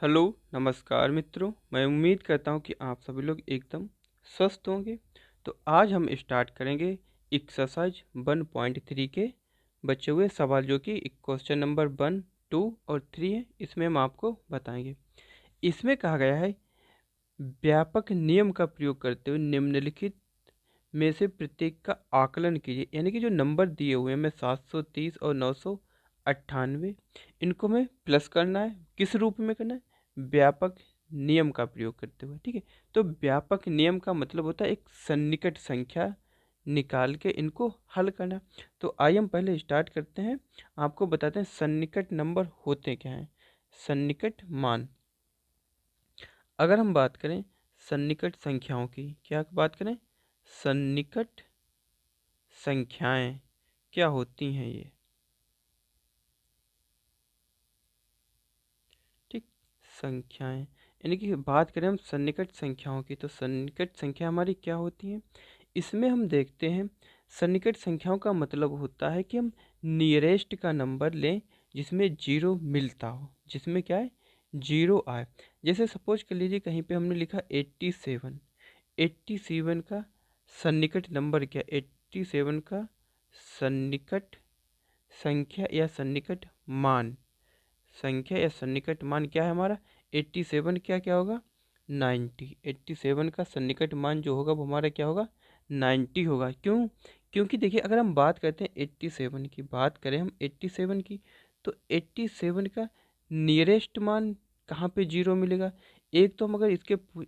Hello नमस्कार मित्रों। मैं उम्मीद करता हूँ कि आप सभी लोग एकदम स्वस्थ होंगे। तो आज हम स्टार्ट करेंगे एक्सरसाइज 1.3 के बचे हुए सवाल, जो कि क्वेश्चन नंबर 1, 2 और 3 है। इसमें हम आपको बताएंगे। इसमें कहा गया है, व्यापक नियम का प्रयोग करते हुए निम्नलिखित में से प्रत्येक का आकलन कीजिए। यानी कि जो नंबर दिए हुए हैं, मैं 730 और 998, इनको हमें प्लस करना है। किस रूप में करना है? व्यापक नियम का प्रयोग करते हुए। ठीक है। तो व्यापक नियम का मतलब होता है एक सन्निकट संख्या निकाल के इनको हल करना। तो आइए हम पहले स्टार्ट करते हैं, आपको बताते हैं सन्निकट नंबर होते क्या हैं। सन्निकट मान, अगर हम बात करें सन्निकट संख्याओं की, क्या बात करें? सन्निकट संख्याएं क्या होती हैं ये? ठीक, संख्याएं, यानी कि बात करें हम सन्निकट संख्याओं की, तो सन्निकट संख्या हमारी क्या होती हैं? इसमें हम देखते हैं, सन्निकट संख्याओं का मतलब होता है कि हम नियरेस्ट का नंबर लें जिसमें जीरो मिलता हो, जिसमें क्या है, जीरो आए। जैसे सपोज कर लीजिए, कहीं पे हमने लिखा 87, 87 का सन्निकट नंबर क्या? 87 का सन्निकट संख्या या सन्निकट मान, संख्या या सन्निकट मान क्या है हमारा? 87 क्या क्या होगा? 90। 87 का सन्निकट मान जो होगा वो हमारा क्या होगा? 90 होगा। क्यों? क्योंकि देखिए, अगर हम बात करते हैं 87 की, बात करें हम 87 की, तो 87 का नियरेस्ट मान कहाँ पे जीरो मिलेगा? एक तो हम अगर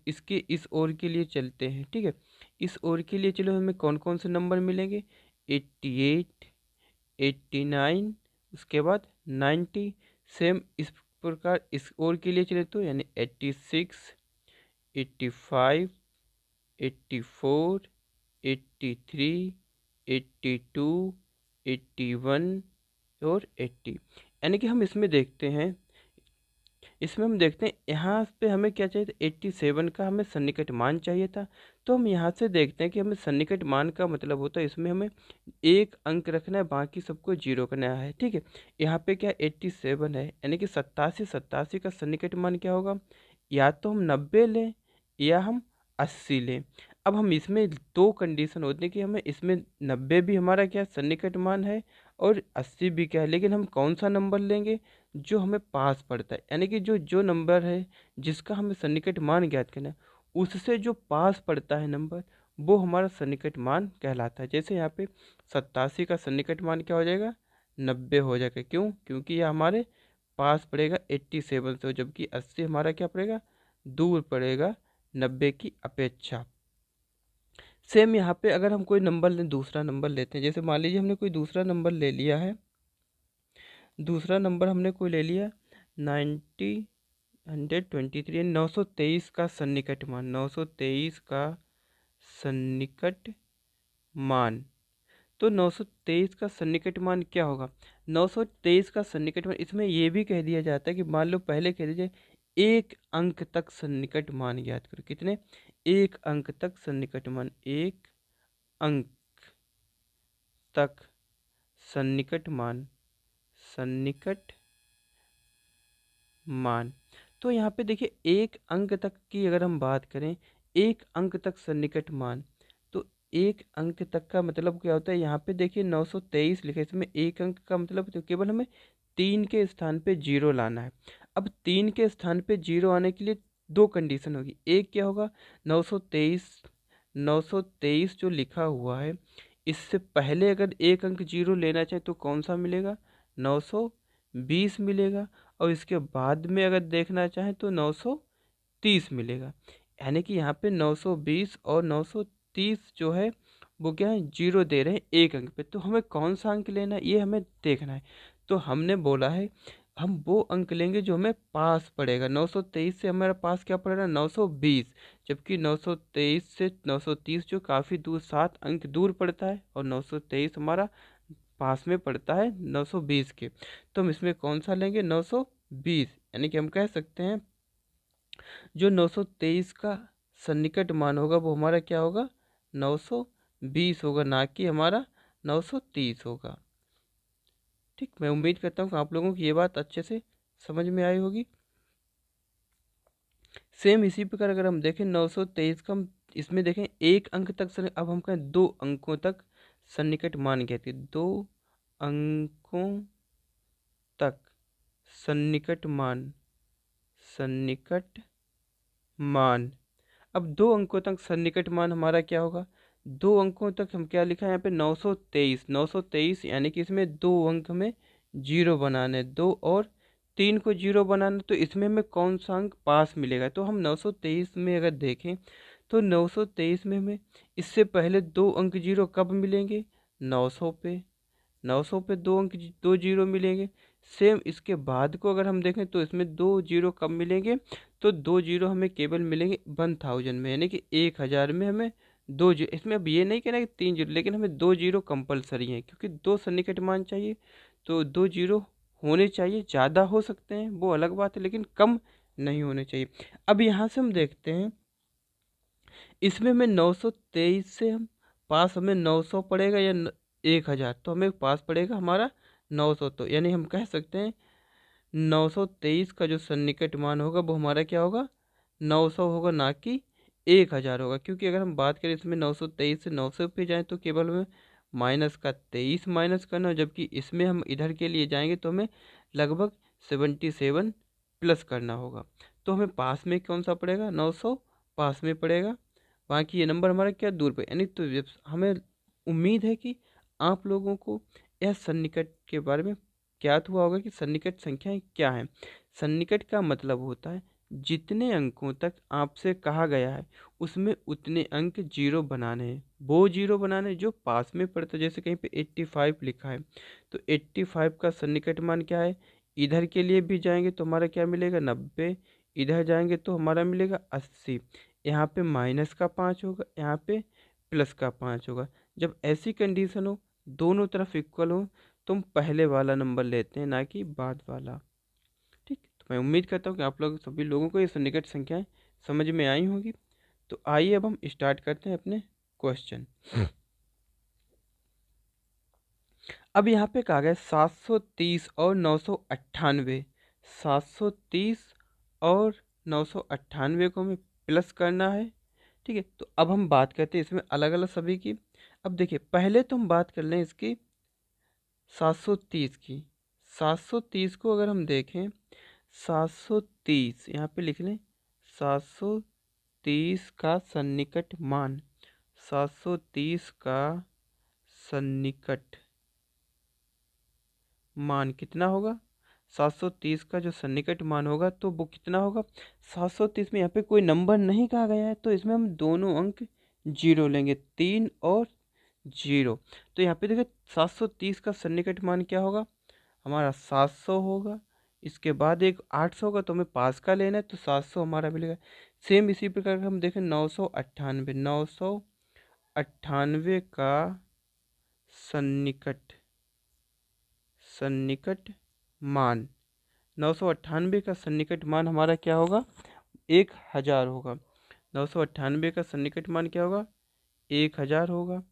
इसके इस ओर के लिए चलते हैं, ठीक है, इस ओर के लिए चलो, हमें कौन कौन से नंबर मिलेंगे? 88, 89, उसके बाद 90। सेम इस प्रकार इस ओर के लिए चले तो, यानी 86, 85, 84, 83, 82, 81 और 80। यानी कि हम इसमें देखते हैं, यहाँ पे हमें क्या चाहिए था? 87 का हमें सन्निकट मान चाहिए था। तो हम यहाँ से देखते हैं कि हमें सन्निकट मान का मतलब होता है, इसमें हमें एक अंक रखना है, बाकी सबको जीरो करना है। ठीक है। यहाँ पे क्या 87 है, यानी कि 87, 87 का सन्निकट मान क्या होगा? या तो हम 90 लें या हम 80 लें। अब हम इसमें दो कंडीशन होती है कि हमें इसमें 90 भी हमारा क्या सन्निकट मान है और 80 भी क्या है, लेकिन हम कौन सा नंबर लेंगे? जो हमें पास पड़ता है, यानी कि जो जो नंबर है जिसका हमें सन्निकट मान ज्ञात करना है, उससे जो पास पड़ता है नंबर, वो हमारा सन्निकट मान कहलाता है। जैसे यहाँ पे 87 का सन्निकट मान क्या हो जाएगा? 90 हो जाएगा। क्यों? क्योंकि यह हमारे पास पड़ेगा 87 से, जबकि 80 हमारा क्या पड़ेगा? दूर पड़ेगा 90 की अपेक्षा। सेम यहाँ पे अगर हम कोई नंबर लें, दूसरा नंबर लेते हैं, जैसे मान लीजिए हमने कोई दूसरा नंबर ले लिया है, दूसरा नंबर हमने कोई ले लिया 90, 123, 923 का सन्निकट मान, 923 का सन्निकट मान। तो 923 का सन्निकट मान क्या होगा? 923 का सन्निकट मान, इसमें यह भी कह दिया जाता है कि मान लो, पहले कह दीजिए एक अंक तक सन्निकट मान ज्ञात करो। कितने? एक अंक तक सन्निकट मान, एक अंक तक सन्निकट मान, सन्निकट मान। तो यहाँ पे देखिए, एक अंक तक की अगर हम बात करें, एक अंक तक सन्निकट मान, तो एक अंक तक का मतलब क्या होता है? यहाँ पे देखिए 923 लिखा है, इसमें एक अंक का मतलब तो केवल हमें 3 के स्थान पे जीरो लाना है। अब 3 के स्थान पे जीरो आने के लिए दो कंडीशन होगी। एक क्या होगा? 923, 923 जो लिखा हुआ है, इससे पहले अगर एक अंक जीरो लेना चाहे तो कौन सा मिलेगा? 920 मिलेगा। और इसके बाद में अगर देखना चाहें तो 930 मिलेगा। यानी कि यहाँ पे 920 और 930 जो है वो क्या है? जीरो दे रहे हैं एक अंक पे। तो हमें कौन सा अंक लेना है, ये हमें देखना है। तो हमने बोला है हम वो अंक लेंगे जो हमें पास पड़ेगा। 923 से हमारा पास क्या पड़ेगा? 920। जबकि 923 से 930 जो काफ़ी दूर, 7 अंक दूर पड़ता है, और 923 हमारा पास में पड़ता है 920 के। तो हम इसमें कौन सा लेंगे? 920। यानी कि हम कह सकते हैं जो 923 का सन्निकट मान होगा वो हमारा क्या होगा? 920 होगा, ना कि हमारा 930 होगा। ठीक, मैं उम्मीद करता हूँ कि आप लोगों की ये बात अच्छे से समझ में आई होगी। सेम इसी प्रकार अगर हम देखें 923 का हम इसमें देखें एक अंक तक अब हम कहें 2 अंकों तक सन्निकट मान कहते हैं, 2 अंकों तक सन्निकट मान, सन्निकट मान। अब 2 अंकों तक सन्निकट मान हमारा क्या होगा, 2 अंकों तक हम क्या लिखा है यहाँ पे 923, 923 यानी कि इसमें 2 अंक में जीरो बनाने, 2 और 3 को जीरो बनाना, तो इसमें हमें कौन सा अंक पास मिलेगा। तो हम 923 में अगर देखें तो 923 में हमें इससे पहले 2 अंक जीरो कब मिलेंगे, 900 पे, 900 पे 2 अंक 2 जीरो मिलेंगे। सेम इसके बाद को अगर हम देखें तो इसमें 2 जीरो कब मिलेंगे, तो 2 जीरो हमें केवल मिलेंगे 1000 में, यानी कि 1000 में हमें 2 जीरो, इसमें अब ये नहीं कहना कि 3 जीरो, लेकिन हमें 2 जीरो कंपलसरी है क्योंकि 2 सन्निकट मान चाहिए, तो 2 जीरो होने चाहिए। ज़्यादा हो सकते हैं वो अलग बात है, लेकिन कम नहीं होने चाहिए। अब यहाँ से हम देखते हैं इसमें हमें 923 से हम पास हमें 900 पड़ेगा या 1000, तो हमें पास पड़ेगा हमारा 900, तो यानी हम कह सकते हैं 923 का जो सन्निकट मान होगा वो हमारा क्या होगा, 900 होगा, ना कि 1000 होगा। क्योंकि अगर हम बात करें इसमें 923 से 900 पे जाएँ तो केवल हमें माइनस का 23 माइनस करना हो, जबकि इसमें हम इधर के लिए जाएंगे तो हमें लगभग 77 प्लस करना होगा। तो हमें पास में कौन सा पड़ेगा, 900 पास में पड़ेगा, बाकी ये नंबर हमारा क्या दूर पे, यानी तो हमें उम्मीद है कि आप लोगों को यह सन्निकट के बारे में ज्ञात हुआ होगा कि सन्निकट संख्याएं क्या हैं। सन्निकट का मतलब होता है जितने अंकों तक आपसे कहा गया है उसमें उतने अंक जीरो बनाने हैं, वो जीरो बनाने जो पास में पड़ते, जैसे कहीं पे 85 लिखा है तो 85 का सन्निकट मान क्या है, इधर के लिए भी जाएंगे तो हमारा क्या मिलेगा 90, इधर जाएंगे तो हमारा मिलेगा 80, यहाँ पे माइनस का 5 होगा, यहाँ पे प्लस का 5 होगा। जब ऐसी कंडीशन हो दोनों तरफ इक्वल हो तो हम पहले वाला नंबर लेते हैं, ना कि बाद वाला। ठीक, तो मैं उम्मीद करता हूँ कि आप लोग सभी लोगों को ये सन्निकट संख्याएं समझ में आई होंगी। तो आइए अब हम स्टार्ट करते हैं अपने क्वेश्चन। अब यहाँ पे कहा गया 730 और 998, 730 और 998 को हमें प्लस करना है। ठीक है, तो अब हम बात करते हैं इसमें अलग अलग सभी की। अब देखिए पहले तो हम बात कर लें इसकी 730 की। 730 को अगर हम देखें 730 यहाँ पे लिख लें, 730 का सन्निकट मान, 730 का सन्निकट मान कितना होगा, 730 का जो सन्निकट मान होगा तो वो कितना होगा, 730 में यहाँ पे कोई नंबर नहीं कहा गया है तो इसमें हम दोनों अंक जीरो लेंगे, 3 और 0। तो यहाँ पे देखिए 730 का सन्निकट मान क्या होगा हमारा 700 होगा, इसके बाद एक 800 होगा तो हमें पास का लेना है तो 700 हमारा मिलेगा। सेम इसी प्रकार का हम देखें 998, 998 का सन्निकट, सन्निकट मान, 998 का सन्निकट मान हमारा क्या होगा 1000 होगा। 998 का सन्निकट मान क्या होगा 1000 होगा।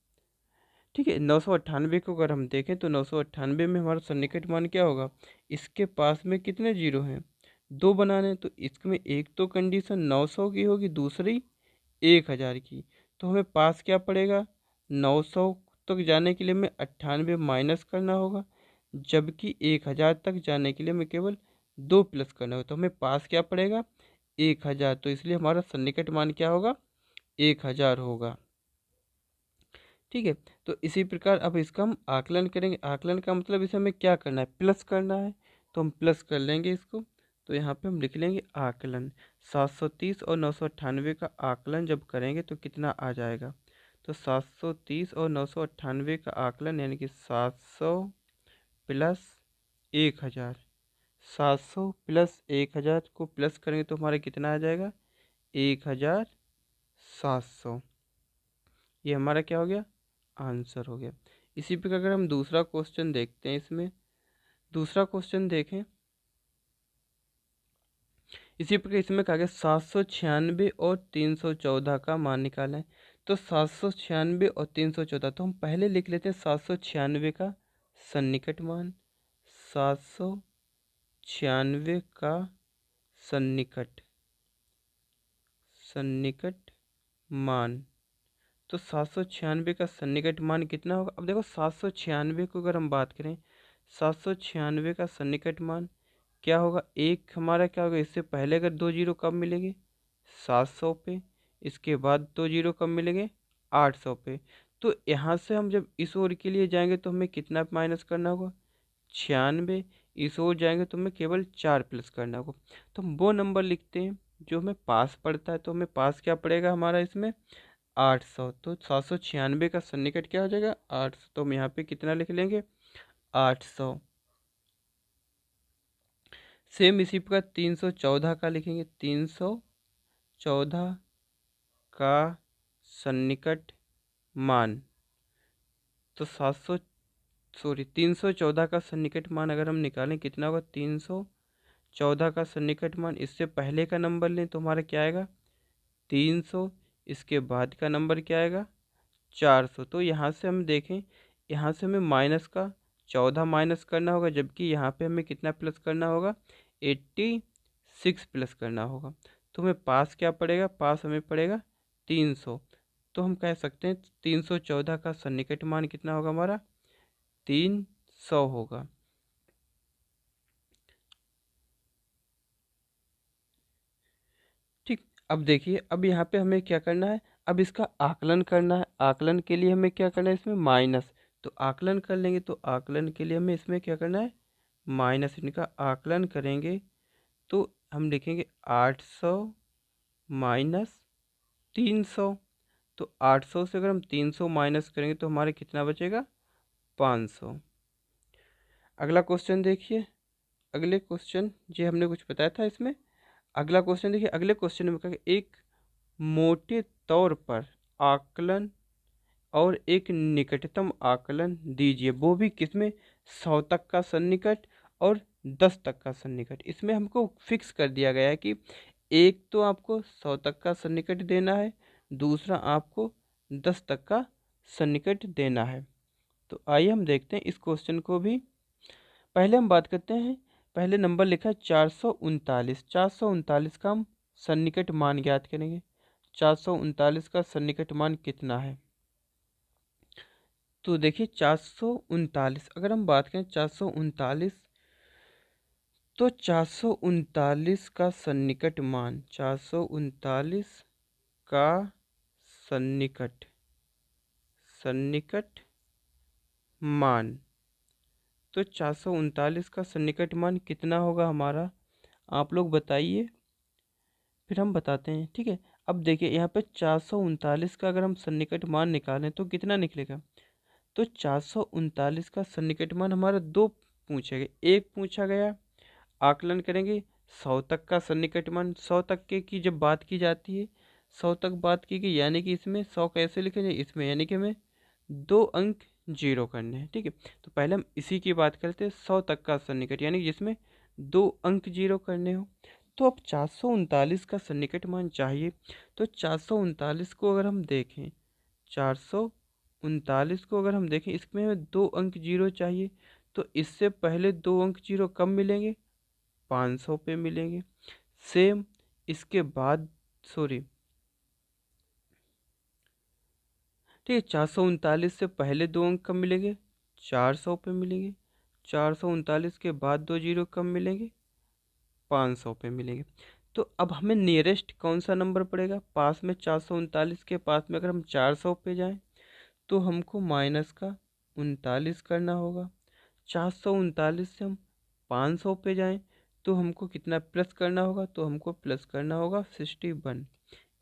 ठीक है, 998 को अगर हम देखें तो 998 में हमारा सन्निकट मान क्या होगा, इसके पास में कितने जीरो हैं, 2 बनाने, तो इसमें एक तो कंडीशन 900 की होगी, दूसरी 1000 की, तो हमें पास क्या पड़ेगा 900 तक जाने के लिए हमें 98 माइनस करना होगा, जबकि 1000 तक जाने के लिए हमें केवल 2 प्लस करना होगा, तो हमें पास क्या पड़ेगा 1000, तो इसलिए हमारा सन्निकट मान क्या होगा 1000 होगा। ठीक है, तो इसी प्रकार अब इसका हम आकलन करेंगे। आकलन का मतलब इसे हमें क्या करना है, प्लस करना है, तो हम प्लस कर लेंगे इसको। तो यहाँ पे हम लिख लेंगे आकलन, 730 और 998 का आकलन जब करेंगे तो कितना आ जाएगा, तो 730 और 998 का आकलन यानी कि 700 प्लस 1000, 700 प्लस 1000 को प्लस करेंगे तो हमारा कितना आ जाएगा 1700। ये हमारा क्या हो गया आंसर हो गया। इसी प्रकार अगर हम दूसरा क्वेश्चन देखते हैं, इसमें दूसरा क्वेश्चन देखें, इसी प्रकार इसमें कहा गया 796 और 314 का मान निकालें। तो 796 और 314, तो हम पहले लिख लेते हैं 796 का सन्निकट मान, 796 का सन्निकट सन्निकट मान। तो 796 का सन्निकट मान कितना होगा? अब देखो 796 को अगर हम बात करें, 796 का सन्निकट मान क्या होगा? एक हमारा क्या होगा, इससे पहले अगर दो जीरो कब मिलेंगे? 700 पे। इसके बाद दो जीरो कब मिलेंगे? 800 पे। तो यहाँ से हम जब इस ओर के लिए जाएंगे तो हमें कितना माइनस करना होगा? 96। इस ओर जाएंगे तो हमें केवल 4 प्लस करना होगा। तो हम वो नंबर लिखते हैं जो हमें पास पड़ता है। तो हमें पास क्या पड़ेगा हमारा इसमें? 800। तो 796 का सन्निकट क्या हो जाएगा? 800। तो हम यहाँ पे कितना लिख लेंगे? 800। सेम इसी प्रकार 314 का लिखेंगे। 314 का सन्निकट मान। तो 314 का सन्निकट मान अगर हम निकालें कितना होगा? 314 का सन्निकट मान, इससे पहले का नंबर लें तो हमारा क्या आएगा? 300। इसके बाद का नंबर क्या आएगा? 400। तो यहाँ से हम देखें, यहाँ से हमें माइनस का 14 माइनस करना होगा, जबकि यहाँ पे हमें कितना प्लस करना होगा? 86 प्लस करना होगा। तो हमें पास क्या पड़ेगा? पास हमें पड़ेगा 300। तो हम कह सकते हैं 314 का सन्निकट मान कितना होगा हमारा? 300 होगा। ठीक। अब देखिए, अब यहाँ पे हमें क्या करना है? अब इसका आकलन करना है। आकलन के लिए हमें क्या करना है? इसमें माइनस। तो आकलन कर लेंगे, तो आकलन के लिए हमें इसमें क्या करना है? माइनस। इनका आकलन करेंगे तो हम लिखेंगे 800 माइनस 300। तो 800 से अगर हम 300 माइनस करेंगे तो हमारे कितना बचेगा? 500। अगला क्वेश्चन देखिए। अगले क्वेश्चन जी हमने कुछ बताया था इसमें। अगला क्वेश्चन देखिए। अगले क्वेश्चन में कहा एक मोटे तौर पर आकलन और एक निकटतम आकलन दीजिए, वो भी किसमें? 100 तक का सन्निकट और 10 तक का सन्निकट। इसमें हमको फिक्स कर दिया गया है कि एक तो आपको 100 तक का सन्निकट देना है, दूसरा आपको 10 तक का सन्निकट देना है। तो आइए हम देखते हैं इस क्वेश्चन को भी। पहले हम बात करते हैं, पहले नंबर लिखा है 439। 439 का हम सन्निकट मान ज्ञात करेंगे। 439 का सन्निकट मान कितना है? तो देखिए 439 अगर हम बात करें 439, तो 439 का सन्निकट मान, 439 का सन्निकट सन्निकट मान, तो 439 का सन्निकट मान कितना होगा हमारा? आप लोग बताइए, फिर हम बताते हैं। ठीक है। अब देखिए यहाँ पे 439 का अगर हम सन्निकट मान निकालें तो कितना निकलेगा? तो 439 का सन्निकट मान हमारा दो पूछे गए। एक पूछा गया आकलन करेंगे 100 तक का सन्निकट मान। 100 तक के की जब बात की जाती है, 100 तक बात की गई, यानी कि इसमें 100 कैसे लिखेंगे? इसमें यानी कि हमें दो अंक जीरो करने हैं। ठीक है। तो पहले हम इसी की बात करते हैं 100 तक का सन्निकट, यानी जिसमें दो अंक जीरो करने हो। तो अब 439 का सन्निकट मान चाहिए। तो 439 को अगर हम देखें, 439 को अगर हम देखें, इसमें हमें दो अंक जीरो चाहिए। तो इससे पहले दो अंक जीरो कब मिलेंगे? 500 पे मिलेंगे। सेम इसके बाद, सॉरी, ठीक है, 439 से पहले दो अंक कब मिलेंगे? 400 पे मिलेंगे। 439 के बाद दो जीरो कब मिलेंगे? 500 पे मिलेंगे। तो अब हमें नियरेस्ट कौन सा नंबर पड़ेगा? पास में 439 के पास में अगर हम 400 पे जाएं तो हमको माइनस का 39 करना होगा। 439 से हम 500 पे जाएं तो हमको कितना प्लस करना होगा? तो हमको प्लस करना होगा 61,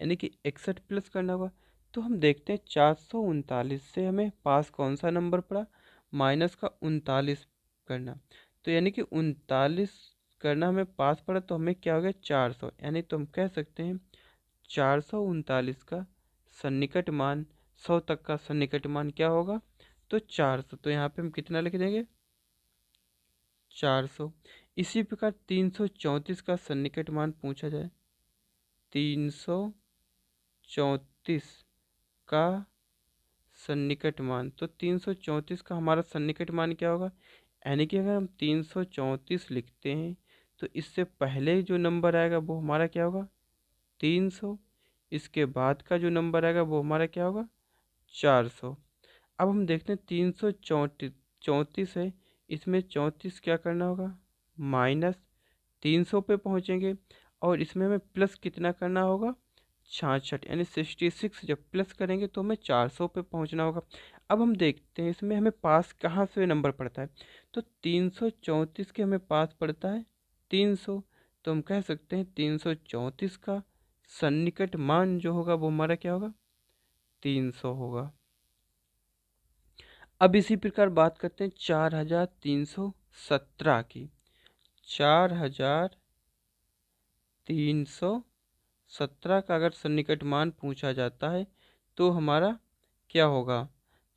यानी कि 61 प्लस करना होगा। तो हम देखते हैं 439 से हमें पास कौन सा नंबर पड़ा? माइनस का 39 करना। तो यानी कि 39 करना हमें पास पड़ा, तो हमें क्या हो गया? 400। यानी तो हम कह सकते हैं 439 का सन्निकट मान, 100 तक का सन्निकट मान क्या होगा? तो 400। तो यहाँ पे हम कितना लिख देंगे? 400। इसी प्रकार 334 का सन्निकट मान पूछा जाए, 334 का सन्निकट मान। तो 334 का हमारा सन्निकट मान क्या होगा? यानी कि अगर हम 334 लिखते हैं तो इससे पहले जो नंबर आएगा वो हमारा क्या होगा? 300। इसके बाद का जो नंबर आएगा वो हमारा क्या होगा 400। अब हम देखते हैं 334 है, इसमें 34 क्या करना होगा -300 पे पहुंचेंगे, और इसमें हमें प्लस कितना करना होगा 66, यानी 66 जब प्लस करेंगे तो हमें 400 पे पहुंचना होगा। अब हम देखते हैं इसमें हमें पास कहाँ से नंबर पड़ता है, तो 334 के हमें पास पड़ता है 300, तो हम कह सकते हैं 334 का सन्निकट मान जो होगा वो हमारा क्या होगा 300 होगा। अब इसी प्रकार बात करते हैं 4317 की। 4317 का अगर सन्निकट मान पूछा जाता है तो हमारा क्या होगा,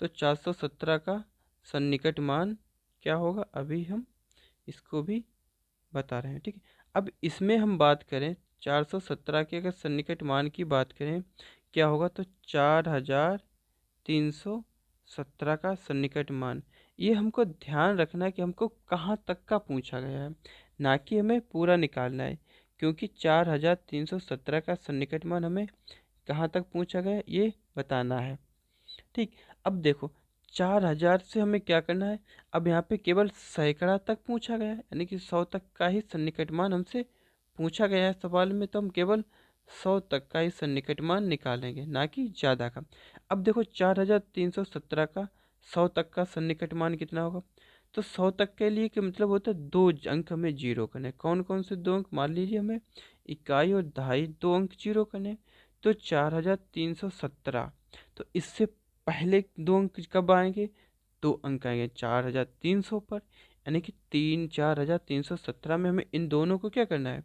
तो 417 का सन्निकट मान क्या होगा, अभी हम इसको भी बता रहे हैं। ठीक है, अब इसमें हम बात करें 417 के अगर सन्निकट मान की बात करें क्या होगा, तो 4317 का सन्निकट मान, ये हमको ध्यान रखना है कि हमको कहाँ तक का पूछा गया है, ना कि हमें पूरा निकालना है, क्योंकि 4317 का सन्निकट मान हमें कहाँ तक पूछा गया है ये बताना है। ठीक, अब देखो 4000 से हमें क्या करना है, अब यहाँ पे केवल सैकड़ा तक पूछा गया है, यानी कि 100 तक का ही सन्निकट मान हमसे पूछा गया है सवाल में, तो हम केवल 100 तक का ही सन्निकट मान निकालेंगे, ना कि ज़्यादा का। अब देखो 4317 का 100 तक का सन्निकट मान कितना होगा, तो 100 तक के लिए कि मतलब होता है 2 अंक हमें जीरो करने, कौन कौन से 2 अंक, मान लीजिए हमें इकाई और दहाई 2 अंक जीरो करने, तो 4317, तो इससे पहले 2 अंक कब आएंगे, 2 अंक आएंगे 4300 पर, यानी कि 4317 में हमें इन दोनों को क्या करना है,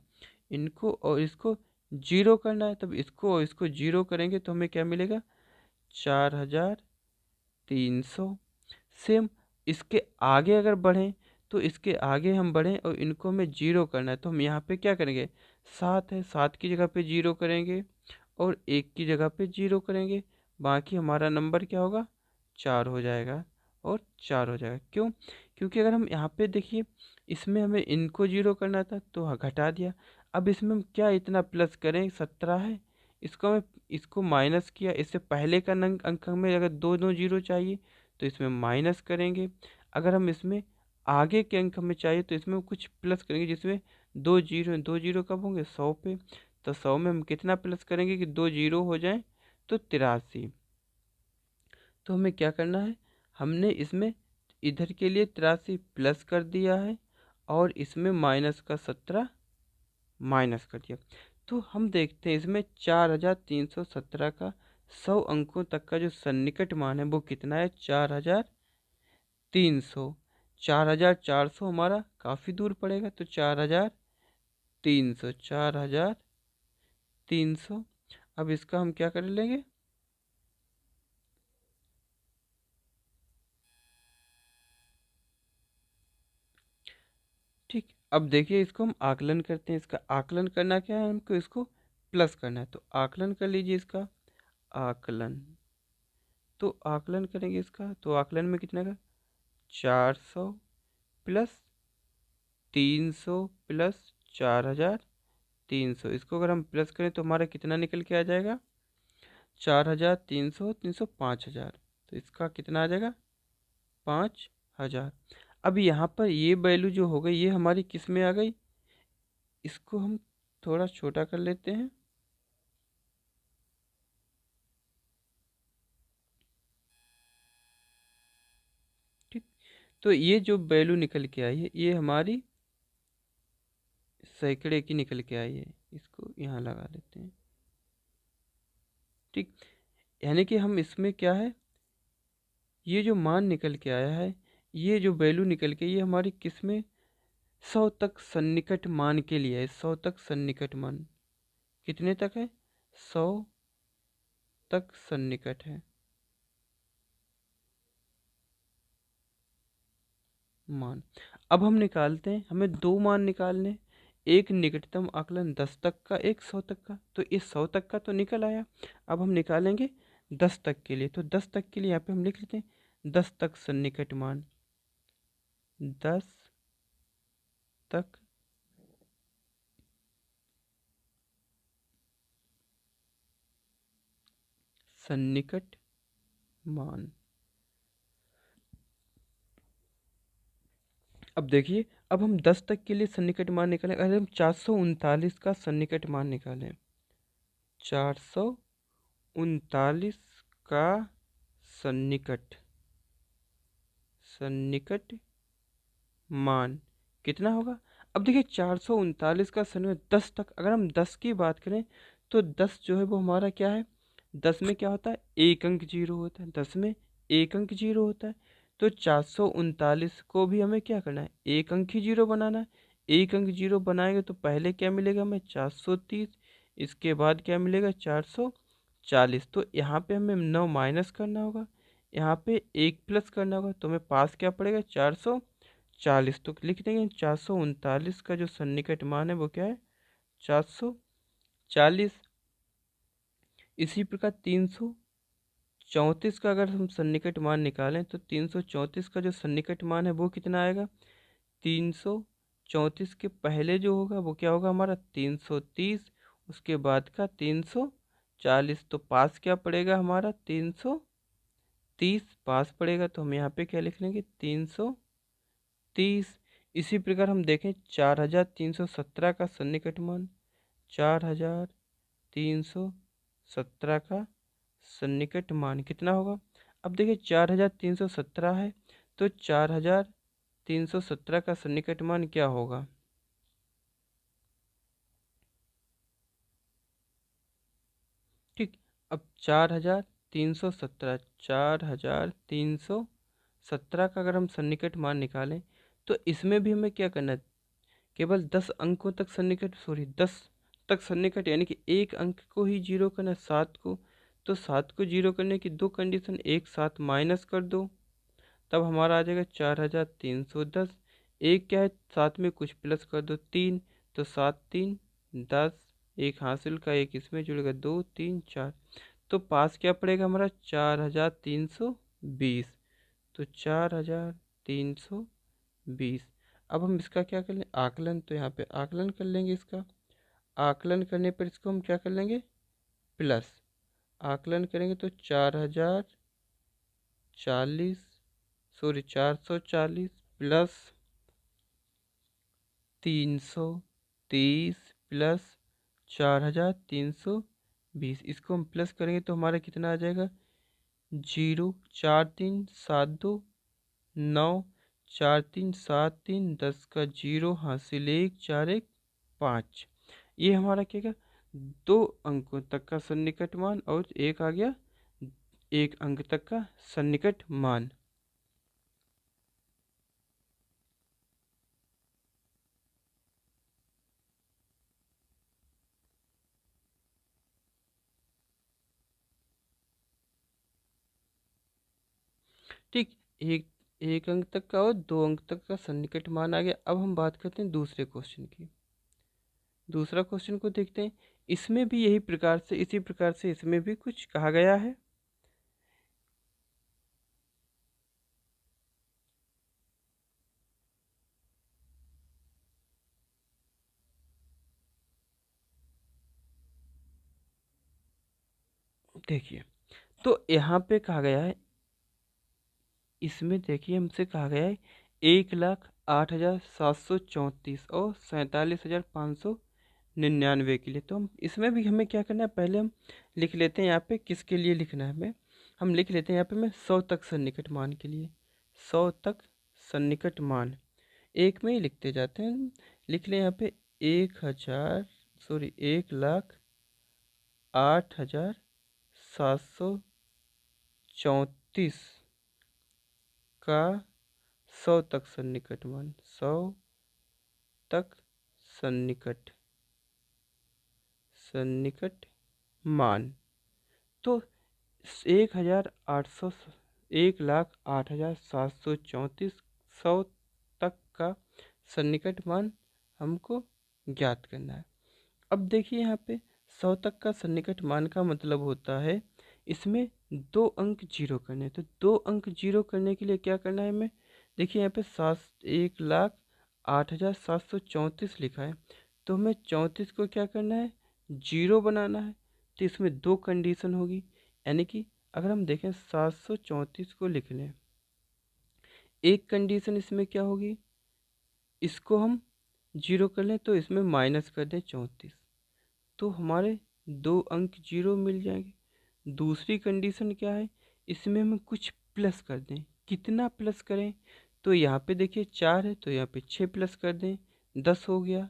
इनको और इसको जीरो करना है, तब इसको और इसको जीरो करेंगे तो हमें क्या मिलेगा 4300। सेम इसके आगे अगर बढ़ें, तो इसके आगे हम बढ़ें और इनको हमें जीरो करना है, तो हम यहाँ पे क्या करेंगे, 7 है, 7 की जगह पे जीरो करेंगे और 1 की जगह पे जीरो करेंगे, बाकी हमारा नंबर क्या होगा 4 हो जाएगा और 4 हो जाएगा। क्यों, क्योंकि अगर हम यहाँ पे देखिए इसमें हमें इनको जीरो करना था तो घटा दिया, अब इसमें हम क्या इतना प्लस करें, 17 है, इसको हमें इसको माइनस किया, इससे पहले का अंक में अगर दो दो जीरो चाहिए तो इसमें माइनस करेंगे, अगर हम इसमें आगे के अंक हमें चाहिए तो इसमें कुछ प्लस करेंगे, जिसमें दो जीरो कब होंगे 100 पे, तो 100 में हम कितना प्लस करेंगे कि 2 जीरो हो जाए, तो 83। तो हमें क्या करना है, हमने इसमें इधर के लिए 83 प्लस कर दिया है और इसमें माइनस का 17 माइनस कर दिया, तो हम देखते हैं इसमें 4317 का 100 अंकों तक का जो सन्निकट मान है वो कितना है 4300। 4400 हमारा काफ़ी दूर पड़ेगा, तो 4300, 4300। अब इसका हम क्या कर लेंगे, ठीक, अब देखिए इसको हम आकलन करते हैं, इसका आकलन करना क्या है, हमको इसको प्लस करना है, तो आकलन कर लीजिए इसका आकलन, तो आकलन करेंगे इसका, तो आकलन में कितना का 400 प्लस 300 प्लस 4300, इसको अगर हम प्लस करें तो हमारा कितना निकल के आ जाएगा 4300, 300 5000, तो इसका कितना आ जाएगा 5000। अब यहाँ पर ये वैल्यू जो हो गई ये हमारी किस में आ गई, इसको हम थोड़ा छोटा कर लेते हैं, ठीक, तो ये जो वैल्यू निकल के आई है ये हमारी सैकड़े की निकल के आई है, इसको यहाँ लगा लेते हैं। ठीक, यानी कि हम इसमें क्या है, ये जो मान निकल के आया है, ये जो वैल्यू निकल के, ये हमारी किस में 100 तक सन्निकट मान के लिए है, 100 तक सन्निकट मान कितने तक है, 100 तक सन्निकट है मान। अब हम निकालते हैं, हमें दो मान निकालने, एक निकटतम आकलन 10 तक का, एक 100 तक का, तो इस 100 तक का तो निकल आया, अब हम निकालेंगे 10 तक के लिए, तो 10 तक के लिए यहाँ पे हम लिख लेते हैं 10 तक सन्निकट मान, 10 तक सन्निकट मान। अब देखिए, अब हम 10 तक के लिए सन्निकट मान निकालें। अगर हम 439 का सन्निकट मान निकालें, 439 का सन्निकट सन्निकट मान कितना होगा? अब देखिए 439 का सन्निकट 10 तक, अगर हम 10 की बात करें तो 10 जो है वो हमारा क्या है, 10 में क्या होता है, एक अंक जीरो होता है, 10 में एक अंक जीरो होता है। तो 439 को भी हमें क्या करना है, एक अंक ही जीरो बनाना है। एक अंक जीरो बनाएंगे तो पहले क्या मिलेगा हमें, 430, इसके बाद क्या मिलेगा, 440। तो यहाँ पे हमें 9 माइनस करना होगा, यहाँ पे एक प्लस करना होगा, तो हमें पास क्या पड़ेगा, 440। तो लिख देंगे 439 का जो सन्निकट मान है वो क्या है, 440। इसी प्रकार 334 का अगर हम सन्निकट मान निकालें तो 334 का जो सन्निकट मान है वो कितना आएगा, 334 के पहले जो होगा वो क्या होगा हमारा, 330, उसके बाद का 340। तो पास क्या पड़ेगा हमारा, 330 पास पड़ेगा। तो हम यहाँ पे क्या लिख लेंगे, 330। इसी प्रकार हम देखें 4317 का सन्निकट मान, 4317 का सन्निकट मान कितना होगा? अब देखिए 4317 है, तो 4317 का सन्निकट मान क्या होगा? ठीक। अब 4317, 4317 का अगर हम सन्निकट मान निकालें तो इसमें भी हमें क्या करना है, केवल 10 अंकों तक सन्निकट, सॉरी 10 तक सन्निकट, यानी कि एक अंक को ही जीरो करना है, 7 को। तो 7 को जीरो करने की दो कंडीशन, एक साथ माइनस कर दो, तब हमारा आ जाएगा 4310। एक क्या है, साथ में कुछ प्लस कर दो, 3, तो 7 3 10, एक हासिल का एक इसमें जुड़ेगा, 2 3 4। तो पास क्या पड़ेगा हमारा, 4320। तो 4320। अब हम इसका क्या कर लें, आकलन। तो यहाँ पे आकलन कर लेंगे इसका। आकलन करने पर इसको हम क्या कर लेंगे, प्लस। आकलन करेंगे तो 4040, सॉरी 440 प्लस 330 प्लस 4320। इसको हम प्लस करेंगे तो हमारा कितना आ जाएगा, 04372 9, 4373 10 का जीरो हासिल 1 4 1 5। ये हमारा क्या क्या, दो अंकों तक का सन्निकट मान, और एक आ गया एक अंक तक का सन्निकट मान। ठीक। एक एक अंक तक का और दो अंक तक का सन्निकट मान आ गया। अब हम बात करते हैं दूसरे क्वेश्चन की। दूसरा क्वेश्चन को देखते हैं। इसमें भी यही प्रकार से, इसी प्रकार से इसमें भी कुछ कहा गया है। देखिए, तो यहाँ पे कहा गया है, इसमें देखिए हमसे कहा गया है 1,08,734 और 47,599 के लिए। तो हम इसमें भी हमें क्या करना है, पहले हम लिख लेते हैं यहाँ पे किसके लिए लिखना है हमें। हम लिख लेते हैं यहाँ पे मैं 100 तक सन्निकट मान के लिए, 100 तक सन्निकट मान एक में ही लिखते जाते हैं। लिख लें यहाँ पे 1,08,734 का 100 तक सन्निकट मान, 100 तक सन्निकट सन्निकट मान। तो 1,0800, 1,08,734, 100 तक का सन्निकट मान हमको ज्ञात करना है। अब देखिए यहाँ पे 100 तक का सन्निकट मान का मतलब होता है इसमें दो अंक जीरो करने। तो दो अंक जीरो करने के लिए क्या करना है हमें, देखिए यहाँ पे 1,08,734 लिखा है, तो हमें 34 को क्या करना है, जीरो बनाना है। तो इसमें दो कंडीशन होगी, यानी कि अगर हम देखें 734 को लिख लें, एक कंडीशन इसमें क्या होगी, इसको हम जीरो कर लें तो इसमें माइनस कर दें 34, तो हमारे 2 अंक जीरो मिल जाएंगे। दूसरी कंडीशन क्या है, इसमें हम कुछ प्लस कर दें, कितना प्लस करें, तो यहाँ पे देखिए 4 है तो यहाँ पे 6 प्लस कर दें, 10 हो गया,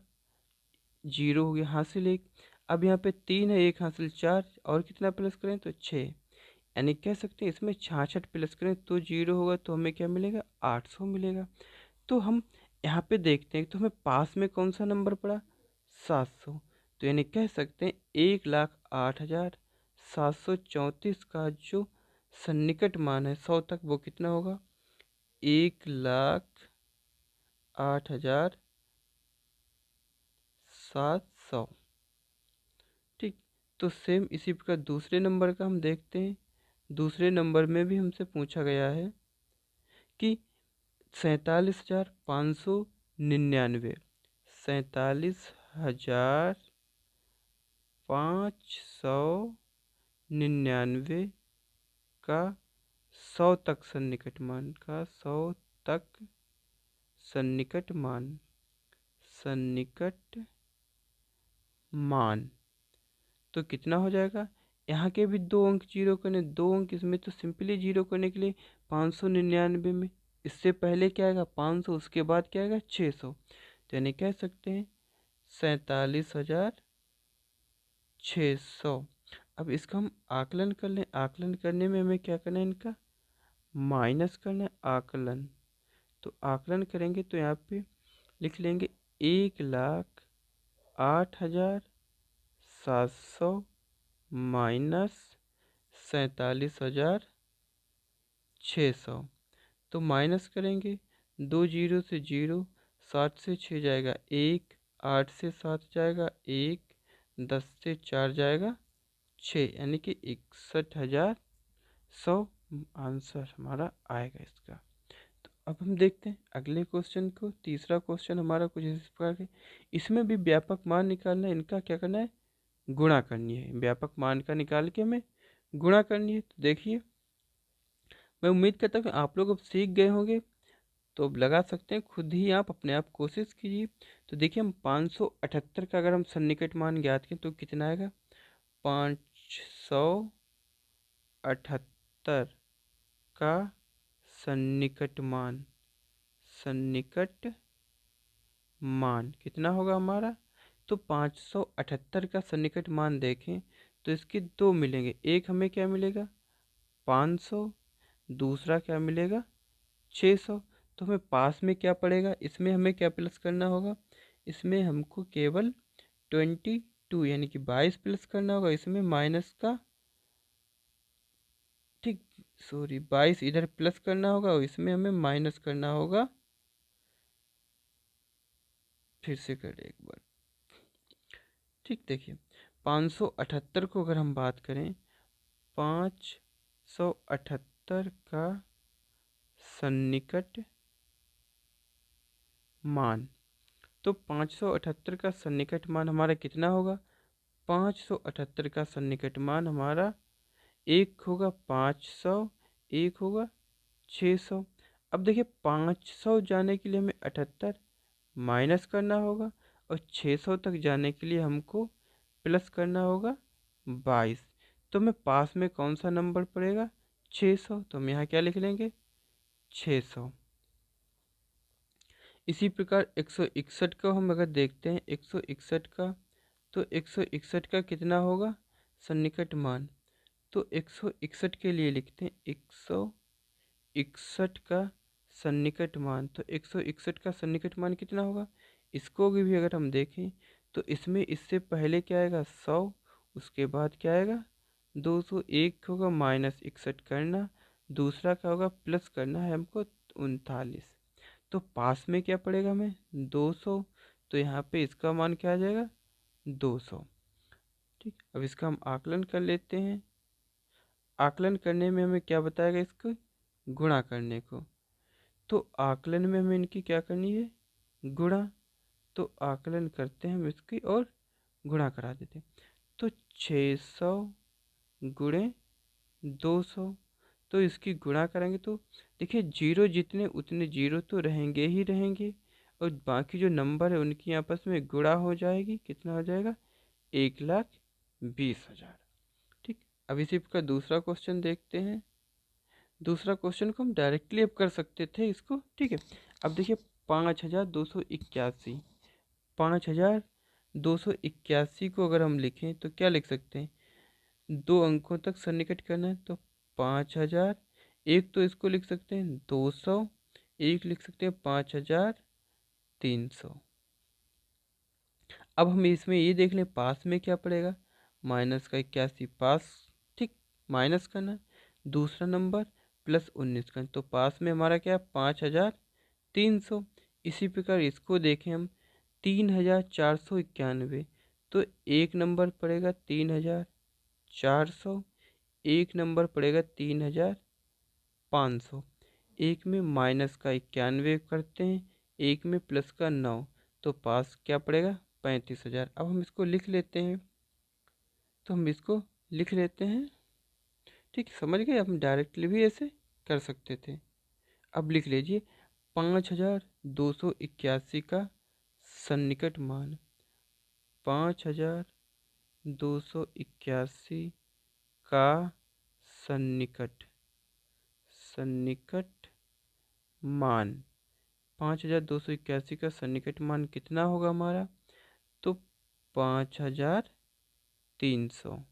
जीरो हो गया, हासिल 1। अब यहाँ पे 3 है, 1 हासिल 4, और कितना प्लस करें तो 6, यानी कह सकते हैं इसमें 66 प्लस करें तो जीरो होगा, तो हमें क्या मिलेगा, 800 मिलेगा। तो हम यहाँ पे देखते हैं तो हमें पास में कौन सा नंबर पड़ा, 700, तो यानी कह सकते हैं 1,08,734 का जो सन्निकट मान है 100 तक, वो कितना होगा, 1,08,700। ठीक, तो सेम इसी प्रकार दूसरे नंबर का हम देखते हैं। दूसरे नंबर में भी हमसे पूछा गया है कि 47,599, 47,599 का 100 तक सन्निकट मान, का 100 तक सन्निकट मान, सन्निकट मान तो कितना हो जाएगा, यहाँ के भी 2 अंक जीरो करने, 2 अंक इसमें तो सिंपली जीरो करने के लिए 599 में इससे पहले क्या आएगा 500, उसके बाद क्या आएगा 600, तो यानी कह सकते हैं 47,600। अब इसका हम आकलन कर लें, आकलन करने में हमें क्या करना है, इनका माइनस करना है, आकलन। तो आकलन करेंगे तो यहाँ पे लिख लेंगे 1,08,700 माइनस 47,600, तो माइनस करेंगे, 2 जीरो से जीरो, 7 से 6 जाएगा 1, 8 से 7 जाएगा 1, 10 से 4 जाएगा 6, यानी कि 61,100 आंसर हमारा आएगा इसका। तो अब हम देखते हैं अगले क्वेश्चन को। तीसरा क्वेश्चन हमारा कुछ इस प्रकार के, इसमें भी व्यापक मान निकालना है, इनका क्या करना है, गुणा करनी है, व्यापक मान का निकाल के हमें गुणा करनी है। तो देखिए, मैं उम्मीद करता हूँ कि आप लोग अब सीख गए होंगे, तो अब लगा सकते हैं, खुद ही आप अपने आप कोशिश कीजिए। तो देखिए, हम 578 का अगर हम सन्निकट मान ज्ञात करें तो कितना आएगा, 578 का सन्निकट मान, सन्निकट मान कितना होगा हमारा, तो 578 का सन्निकट मान देखें तो इसके दो मिलेंगे, एक हमें क्या मिलेगा 500, दूसरा क्या मिलेगा 600। तो हमें पास में क्या पड़ेगा, इसमें हमें क्या प्लस करना होगा, इसमें हमको केवल 22 यानी कि 22 प्लस करना होगा, इसमें माइनस का, ठीक, सॉरी 22 इधर प्लस करना होगा और इसमें हमें माइनस करना होगा। फिर से कर एक बार, ठीक, देखिए 578 को अगर हम बात करें, 578 का सन्निकट मान, तो 578 का सन्निकट मान हमारा कितना होगा, 578 का सन्निकट मान हमारा एक होगा 500, एक होगा 600। अब देखिए 500 जाने के लिए हमें 78 माइनस करना होगा और 600 तक जाने के लिए हमको प्लस करना होगा 22। तो हमें पास में कौन सा नंबर पड़ेगा, 600, तो हम यहाँ क्या लिख लेंगे 600। इसी प्रकार 161 का हम अगर देखते हैं, 161 का, तो 161 का कितना होगा सन्निकट मान, तो 161 के लिए लिखते हैं 161 का सन्निकट मान, तो 161 का सन्निकट मान कितना होगा, इसको भी अगर हम देखें तो इसमें इससे पहले क्या आएगा 100, उसके बाद क्या आएगा 200, एक होगा माइनस 61 करना, दूसरा क्या होगा प्लस करना है हमको 39। तो पास में क्या पड़ेगा हमें 200, तो यहाँ पे इसका मान क्या आ जाएगा 200। ठीक, अब इसका हम आकलन कर लेते हैं। आकलन करने में हमें क्या बताएगा, इसको गुणा करने को, तो आकलन में हमें इनकी क्या करनी है गुणा, तो आकलन करते हैं हम इसकी और गुणा करा देते हैं। तो 600 गुणे 200, तो इसकी गुणा करेंगे तो देखिए जीरो जितने उतने जीरो तो रहेंगे ही रहेंगे, और बाकी जो नंबर है उनकी आपस में गुणा हो जाएगी, कितना हो जाएगा 1,20,000। ठीक, अब इसी का दूसरा क्वेश्चन देखते हैं। दूसरा क्वेश्चन को हम डायरेक्टली अब कर सकते थे इसको, ठीक है। अब देखिए 5,281, 5,281 को अगर हम लिखें तो क्या लिख सकते हैं, दो अंकों तक सन्निकट करना है तो 5,000, एक तो इसको लिख सकते हैं 200, एक लिख सकते हैं 5,300। अब हम इसमें ये देख लें पास में क्या पड़ेगा, -81 पास, ठीक, माइनस करना, दूसरा नंबर +19 का, तो पास में हमारा क्या 5,300। इसी प्रकार इसको देखें हम 3,491, तो एक नंबर पड़ेगा 3,400, एक नंबर पड़ेगा 3,500। एक में -91 करते हैं, एक में प्लस का 9, तो पास क्या पड़ेगा 35,000। अब हम इसको लिख लेते हैं, तो हम इसको लिख लेते हैं, ठीक, समझ गए, हम डायरेक्टली भी ऐसे कर सकते थे। अब लिख लीजिए 5,281 का सन्निकट मान, 5,281 का सन्निकट सन्निकट मान, 5,281 का सन्निकट मान कितना होगा हमारा, तो 5,300।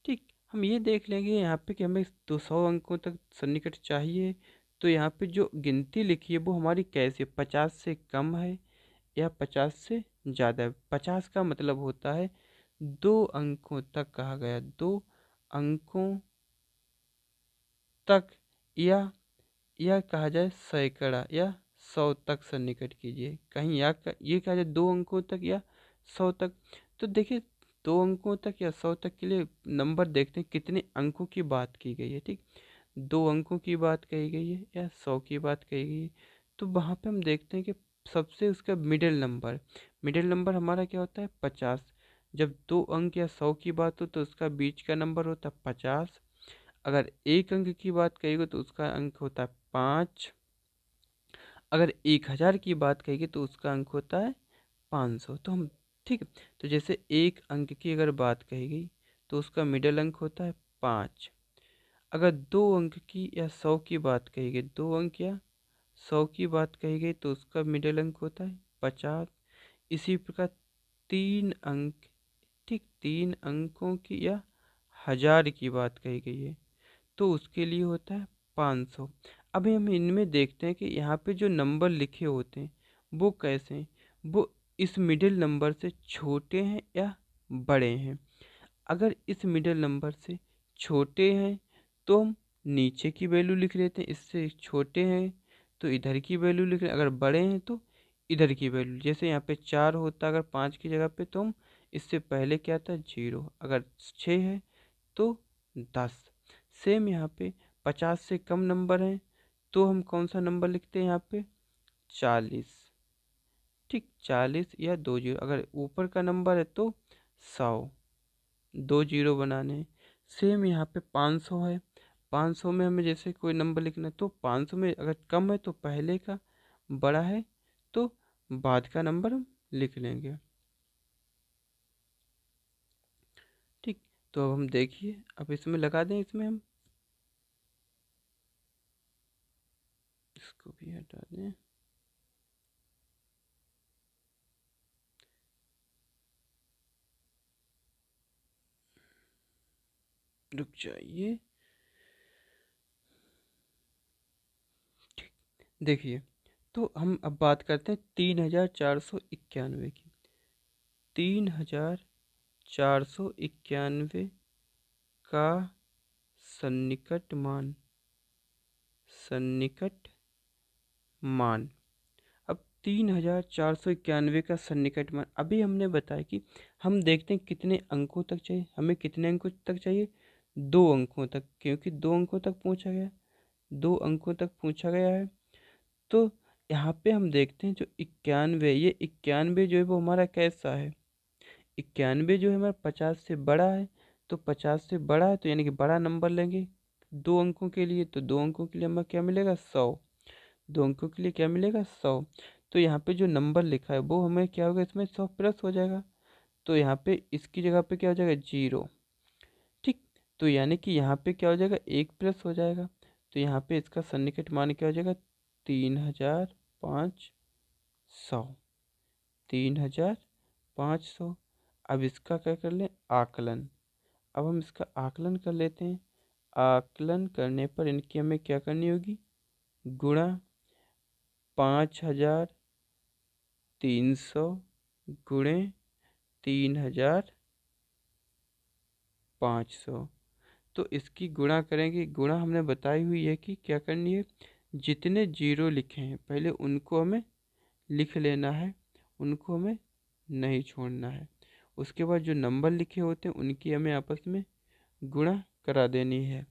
ठीक, हम ये देख लेंगे यहाँ पे कि हमें 200 अंकों तक सन्निकट चाहिए, तो यहाँ पे जो गिनती लिखी है वो हमारी कैसे 50 से कम है या 50 से ज़्यादा है। 50 का मतलब होता है 2 अंकों तक कहा गया, 2 अंकों तक, या कहा जाए सैकड़ा या 100 तक सन्निकट कीजिए, कहीं ये कहा जाए 2 अंकों तक या 100 तक। तो देखिए 2 अंकों तक या 100 तक के लिए नंबर देखते हैं कितने अंकों की बात की गई है, ठीक, 2 अंकों की बात कही गई है या 100 की बात कही गई है। तो वहाँ पे हम देखते हैं कि सबसे उसका मिडिल नंबर हमारा क्या होता है 50। जब 2 अंक या 100 की बात हो तो उसका बीच का नंबर होता है 50। अगर 1 अंक की बात कहेगा तो उसका अंक होता है 5। अगर 1,000 की बात कहेगी तो उसका अंक होता है 500। तो हम, ठीक, तो जैसे 1 अंक की अगर बात कही गई तो उसका मिडिल अंक होता है 5। अगर 2 अंक की या 100 की बात कही गई, 2 अंक या 100 की बात कही गई तो उसका मिडिल अंक होता है 50। इसी प्रकार 3 अंक, ठीक, 3 अंकों की या 1,000 की बात कही गई है तो उसके लिए होता है 500। अभी हम इनमें देखते हैं कि यहाँ पे जो नंबर लिखे होते हैं वो कैसे हैं, वो इस मिडिल नंबर से छोटे हैं या बड़े हैं। अगर इस मिडिल नंबर से छोटे हैं तो हम नीचे की वैल्यू लिख लेते हैं, इससे छोटे हैं तो इधर की वैल्यू लिख लें, अगर बड़े हैं तो इधर की वैल्यू। जैसे यहाँ पे 4 होता अगर 5 की जगह पे तो हम इससे पहले क्या था 0, अगर 6 है तो 10। सेम यहाँ पे 50 से कम नंबर हैं तो हम कौन सा नंबर लिखते हैं यहाँ पे 40, ठीक, 40 या 2 0। अगर ऊपर का नंबर है तो 100, 2 0 बनाने हैं। सेम यहाँ पे 500 है, 500 में हमें जैसे कोई नंबर लिखना है तो 500 में अगर कम है तो पहले का, बड़ा है तो बाद का नंबर हम लिख लेंगे, ठीक। तो अब हम देखिए, अब इसमें लगा दें, इसमें हम इसको भी हटा दें, रुक जाइए, देखिए। तो हम अब बात करते हैं 3,491 की। 3,491 का सन्निकट मान, सन्निकट मान। अब 3,491 का सन्निकट मान, अभी हमने बताया कि हम देखते हैं कितने अंकों तक चाहिए, हमें कितने अंकों तक चाहिए 2 अंकों तक, क्योंकि 2 अंकों तक पूछा गया, 2 अंकों तक पूछा गया है। तो यहाँ पे हम देखते हैं जो 91, ये 91 जो है वो हमारा कैसा है, 91 जो है हमारा 50 से बड़ा है, तो 50 से बड़ा है तो यानी कि बड़ा नंबर लेंगे, 2 अंकों के लिए, तो 2 अंकों के लिए हमें क्या मिलेगा 100। 2 अंकों के लिए क्या मिलेगा 100। तो यहाँ पे जो नंबर लिखा है वो हमें क्या होगा, इसमें 100 प्लस हो जाएगा। तो यहाँ पे इसकी जगह पे क्या हो जाएगा 0। ठीक, तो यानी कि यहाँ पे क्या हो जाएगा 1 प्लस हो जाएगा। तो यहाँ पे इसका सन्निकट मान क्या हो जाएगा 3500। 3500। अब इसका क्या कर लें आकलन। अब हम इसका आकलन कर लेते हैं। आकलन करने पर इनकी हमें क्या करनी होगी, गुणा 5300 गुणे 3500। तो इसकी गुणा करेंगे। गुणा हमने बताई हुई है कि क्या करनी है, जितने जीरो लिखे हैं पहले उनको हमें लिख लेना है, उनको हमें नहीं छोड़ना है। उसके बाद जो नंबर लिखे होते हैं उनकी हमें आपस में गुणा करा देनी है।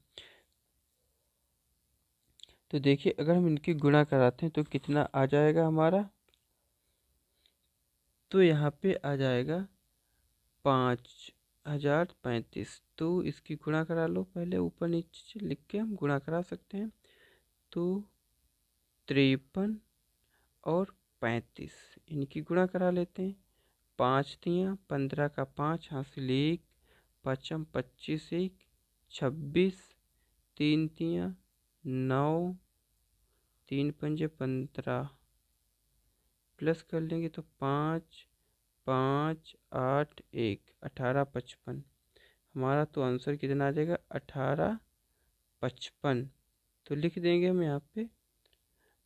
तो देखिए अगर हम इनकी गुणा कराते हैं तो कितना आ जाएगा हमारा, तो यहाँ पे आ जाएगा 5035। तो इसकी गुणा करा लो, पहले ऊपर नीचे लिख के हम गुणा करा सकते हैं। तो 53 और 35 इनकी गुणा करा लेते हैं। 5 तियाँ 15 का 5 हासिल 1, पचम 25 1 26, 3 तियाँ 9, 3 पंजे 15, प्लस कर लेंगे तो 5 5 8 1 1855। हमारा तो आंसर कितना आ जाएगा 1855। तो लिख देंगे हम यहाँ पे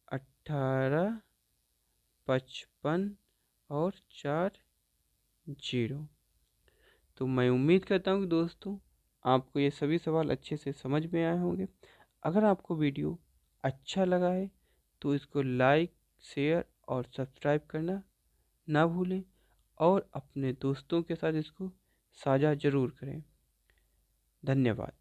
1855 और 4 0। तो मैं उम्मीद करता हूँ कि दोस्तों आपको ये सभी सवाल अच्छे से समझ में आए होंगे। अगर आपको वीडियो अच्छा लगा है तो इसको लाइक शेयर और सब्सक्राइब करना ना भूलें और अपने दोस्तों के साथ इसको साझा ज़रूर करें। धन्यवाद।